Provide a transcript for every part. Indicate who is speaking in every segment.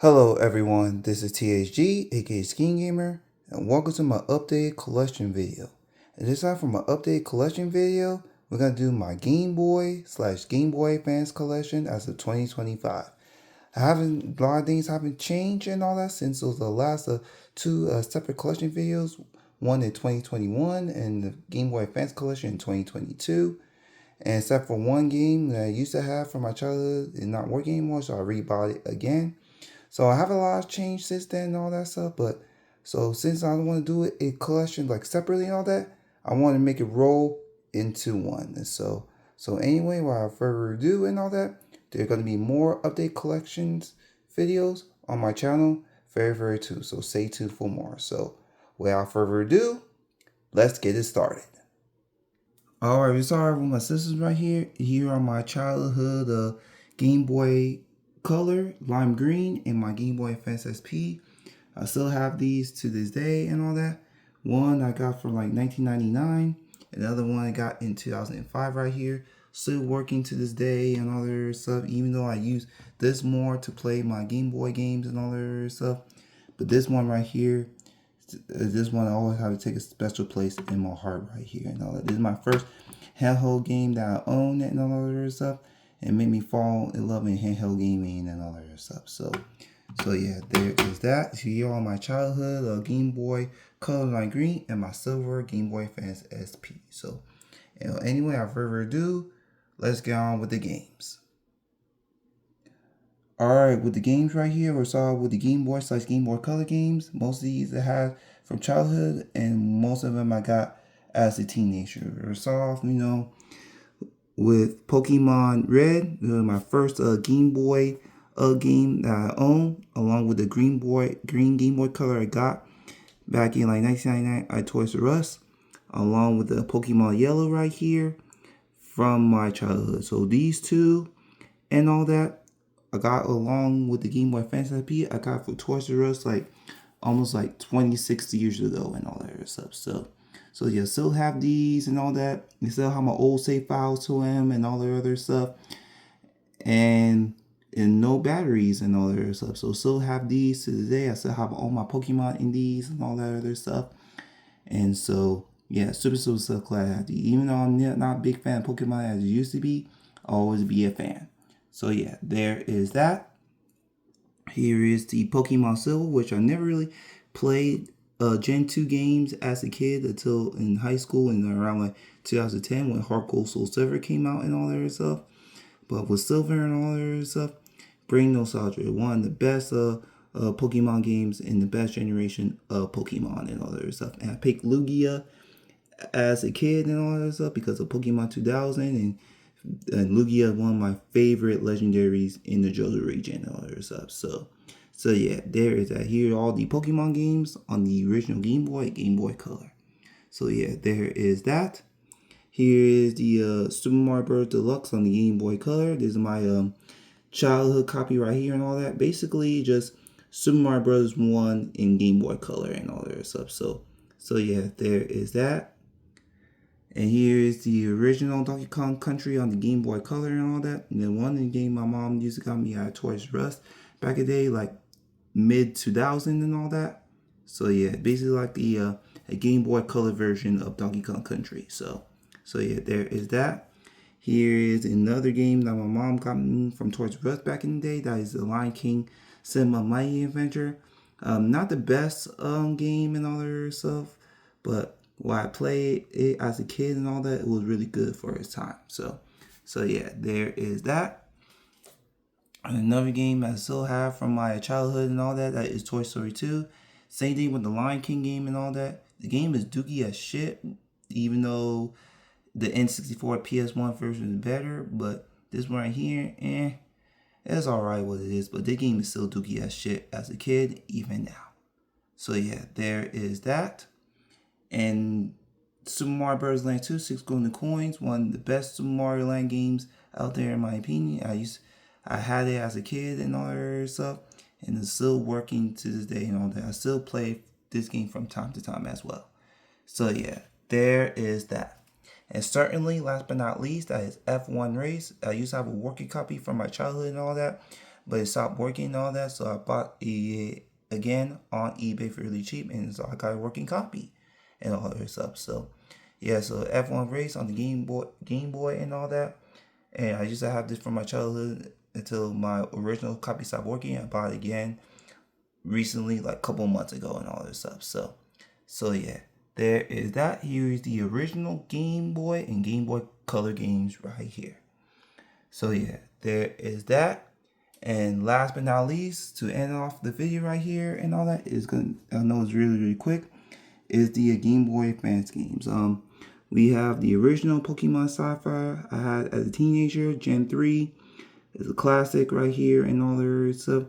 Speaker 1: Hello everyone, this is THG, aka Skin Gamer, and welcome to my updated collection video. And this time for my updated collection video, we're going to do my Game Boy / Game Boy Advance collection as of 2025. A lot of things haven't changed and all that since those the last two separate collection videos, one in 2021 and the Game Boy Advance collection in 2022. And except for one game that I used to have from my childhood, it's not working anymore, so I rebought it again. So I have a lot of change since then and all that stuff. But so since I don't want to do it in collection like separately and all that, I want to make it roll into one. And so anyway, without further ado and all that, there are going to be more update collections videos on my channel very soon. So stay tuned for more. So without further ado, let's get it started. Alright, we started with my sisters right here. Here are my childhood Game Boy Color, Lime Green, and my Game Boy Advance SP. I still have these to this day and all that. One I got from like 1999. Another one I got in 2005 right here. Still working to this day and all that stuff, even though I use this more to play my Game Boy games and all that stuff. But this one right here, this one I always have to take a special place in my heart right here and all that. This is my first handheld game that I own and all that stuff, and made me fall in love in handheld gaming and all that stuff. So yeah, there is that. Here are my childhood Game Boy Color Lime Green and my silver Game Boy Advance SP. So anyway, without further ado, let's get on with the games. Alright, with the games right here, we're starting with the Game Boy / Game Boy Color games. Most of these I had from childhood, and most of them I got as a teenager. We're starting off, with Pokemon Red, my first Game Boy game that I own, along with the green Game Boy Color I got back in like 1999 at Toys R Us, along with the Pokemon Yellow right here from my childhood. So these two and all that I got along with the Game Boy Advance SP I got for Toys R Us like almost like 26 years ago and all that stuff. So yeah, still have these and all that. You still have my old save files to them and all the other stuff. And no batteries and all that other stuff. So still have these to this day. I still have all my Pokemon in these and all that other stuff. And so yeah, super glad I have these. Even though I'm not a big fan of Pokemon as I used to be, I'll always be a fan. So yeah, there is that. Here is the Pokemon Silver, which I never really played Gen 2 games as a kid until in high school and around like 2010 when Heart Gold Soul Silver came out and all that other stuff. But with Silver and all that other stuff, bring nostalgia. One of the best Pokemon games in the best generation of Pokemon and all that other stuff. And I picked Lugia as a kid and all that stuff because of Pokemon 2000 and Lugia, one of my favorite legendaries in the Johto region and all that stuff. So yeah, there is that. Here are all the Pokemon games on the original Game Boy Color. So yeah, there is that. Here is the Super Mario Bros. Deluxe on the Game Boy Color. This is my childhood copy right here and all that. Basically, just Super Mario Bros. 1 in Game Boy Color and all that stuff. So yeah, there is that. And here is the original Donkey Kong Country on the Game Boy Color and all that. And then one in the game my mom used to got me at Toys R Us back in the day, like mid 2000 and all that. So yeah, basically like the a Game Boy Color version of Donkey Kong Country. So yeah, there is that. Here is another game that my mom got me from Toys R Us back in the day. That is the Lion King Cinema Mighty Adventure. Not the best game and all that stuff, but while I played it as a kid and all that, it was really good for its time. So yeah, there is that. And another game I still have from my childhood and all that, that is Toy Story 2. Same thing with the Lion King game and all that. The game is dookie as shit, even though the N64 PS1 version is better. But this one right here, it's alright what it is. But the game is still dookie as shit as a kid, even now. So yeah, there is that. And Super Mario Bros. Land 2, 6 Golden Coins, one of the best Super Mario Land games out there in my opinion. I had it as a kid and all that stuff, and it's still working to this day and all that. I still play this game from time to time as well. So yeah, there is that. And certainly, last but not least, that is F1 Race. I used to have a working copy from my childhood and all that. but it stopped working and all that. So I bought it again on eBay for really cheap, and so I got a working copy and all that stuff. So yeah, so F1 Race on the Game Boy and all that. And I used to have this from my childhood until my original copy stopped working. I bought it again recently, like a couple months ago and all this stuff. So yeah, there is that. Here is the original Game Boy and Game Boy Color games right here. So yeah, there is that. And last but not least, to end off the video right here and all that is gonna, I know it's really quick, is the Game Boy Advance games. We have the original Pokemon Sapphire I had as a teenager, Gen 3. It's a classic right here and all that stuff.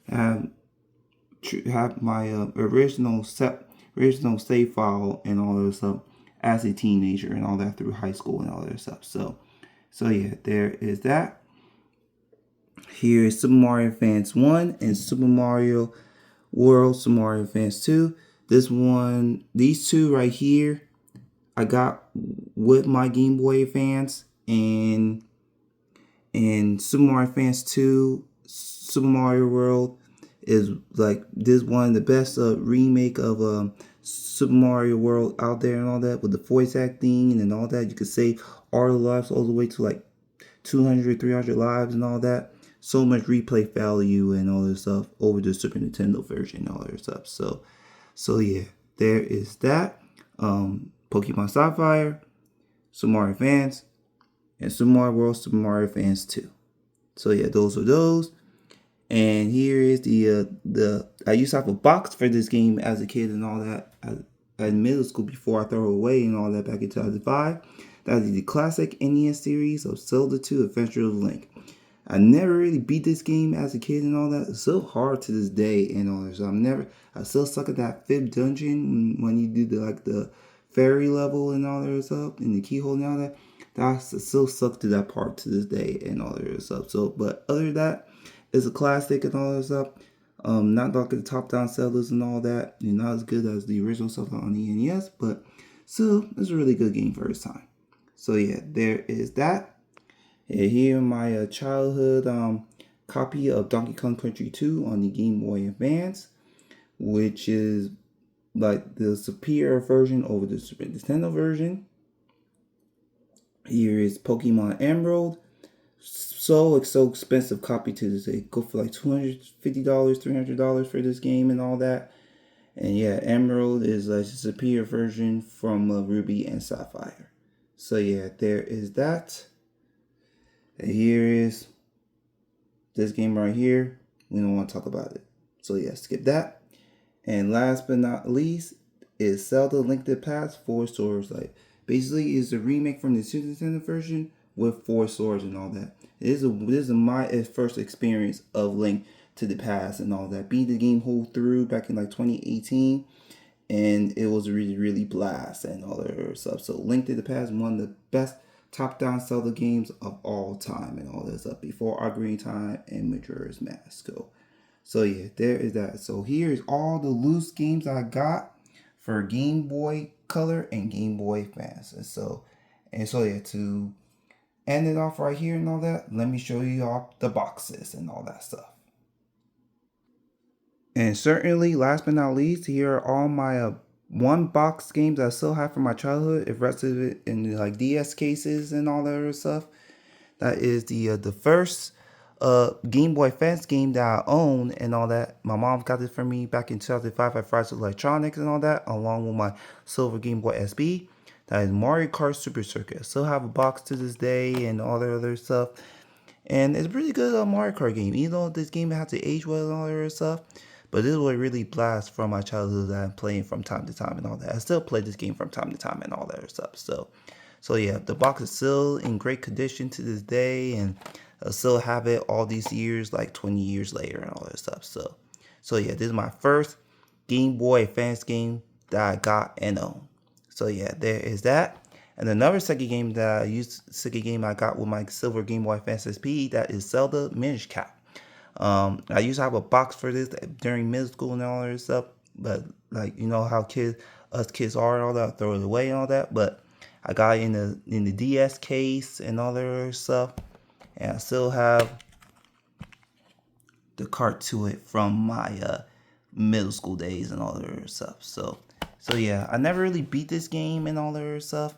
Speaker 1: Have my original save file and all that stuff as a teenager and all that through high school and all that stuff. So yeah, there is that. Here is Super Mario Advance 1 and Super Mario World, Super Mario Advance 2. These two right here, I got with my Game Boy Advance, and Super Mario Advance 2, Super Mario World is like this one of the best remake of Super Mario World out there and all that, with the voice acting and all that. You could save all the lives all the way to like 200, 300 lives and all that. So much replay value and all this stuff over the Super Nintendo version and all that stuff. So yeah, there is that. Pokemon Sapphire, Super Mario Advance, and Super Mario World, Super Mario Advance 2. So yeah, those are those. And here is the I used to have a box for this game as a kid and all that at middle school before I throw it away and all that back in 2005. That is the classic NES series of Zelda 2 Adventure of Link. I never really beat this game as a kid and all that. It's so hard to this day and all that. So I still suck at that fifth dungeon when you do the fairy level and all that stuff and the keyhole and all that. I still suck to that part to this day and all that stuff. So, but other than that, it's a classic and all that stuff. Not like the top-down Zeldas and all that. You're not as good as the original Zelda on the NES, but still, it's a really good game for its time. So yeah, there is that. And here my childhood copy of Donkey Kong Country 2 on the Game Boy Advance, which is like the superior version over the Super Nintendo version. Here is Pokemon Emerald. So expensive copy to this day. Go for like $250, $300 for this game and all that. And yeah, Emerald is like a superior version from Ruby and Sapphire. So yeah, there is that. And here is this game right here. We don't want to talk about it. So yeah, skip that. And last but not least is Zelda Link to the Past 4 Swords. Like basically is a remake from the Super Nintendo version with 4 swords and all that. This is my first experience of Link to the Past and all that. Beat the game whole through back in like 2018. And it was really blast and all that stuff. So Link to the Past, one of the best top-down Zelda games of all time and all this stuff before Ocarina of Time and Majora's Mask. So yeah, there is that. So here's all the loose games I got for Game Boy Color and Game Boy Advance. And so yeah, to end it off right here and all that, let me show you all the boxes and all that stuff. And certainly, last but not least, here are all my one box games I still have from my childhood. The rest of it in like DS cases and all that other stuff. That is the first Game Boy Advance game that I own and all that. My mom got it for me back in 2005 at Fry's Electronics and all that, along with my silver Game Boy SB. That is Mario Kart Super Circuit. I still have a box to this day and all that other stuff. And it's a really good Mario Kart game, even though this game has to age well and all that other stuff. But this is what really blasts from my childhood that I'm playing from time to time and all that. I still play this game from time to time and all that other stuff. So yeah, the box is still in great condition to this day, and I still have it all these years, like 20 years later and all that stuff. So yeah, this is my first Game Boy Advance game that I got and own. So yeah, there is that. And another second game I got with my silver Game Boy Advance SP, that is Zelda Minish Cap. I used to have a box for this during middle school and all that stuff, but like you know how us kids are and all that, throw it away and all that. But I got it in the DS case and all that other stuff, and I still have the Kart to it from my middle school days and all that stuff. So yeah, I never really beat this game and all that stuff.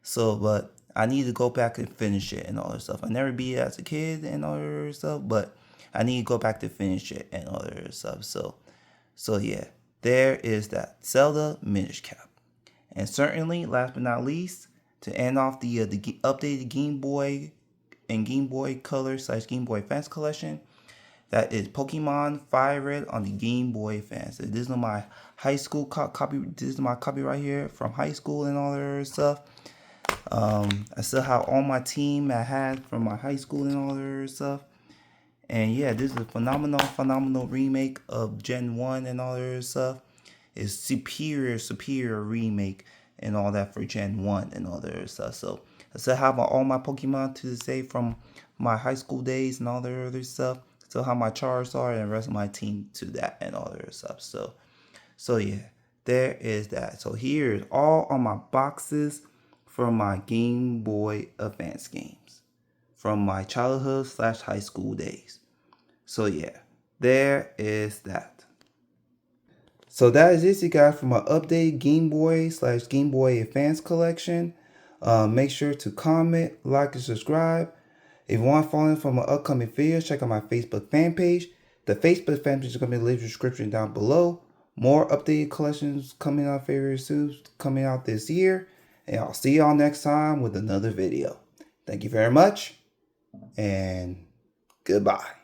Speaker 1: So, but I need to go back and finish it and all that stuff. I never beat it as a kid and all that stuff, but I need to go back to finish it and all that stuff. So yeah, there is that Zelda Minish Cap. And certainly, last but not least, to end off the updated Game Boy and Game Boy Color / Game Boy Advance collection, that is Pokemon Fire Red on the Game Boy Advance. This is my high school copy. This is my copy right here from high school and all that stuff. I still have all my team I had from my high school and all that stuff. And yeah, this is a phenomenal remake of Gen 1 and all that stuff. It's superior remake and all that for Gen 1 and all that stuff. So I still have all my Pokemon to this day from my high school days and all that other stuff. Still have my Charizard and the rest of my team to that and all that stuff. So yeah, there is that. So here is all on my boxes from my Game Boy Advance games from my childhood / high school days. So yeah, there is that. So that is it, you guys, for my updated Game Boy / Game Boy Advance collection. Make sure to comment, like, and subscribe. If you want to follow me for my upcoming videos, check out my Facebook fan page. The Facebook fan page is going to be in the description down below. More updated collections coming out very soon, coming out this year. And I'll see y'all next time with another video. Thank you very much, and goodbye.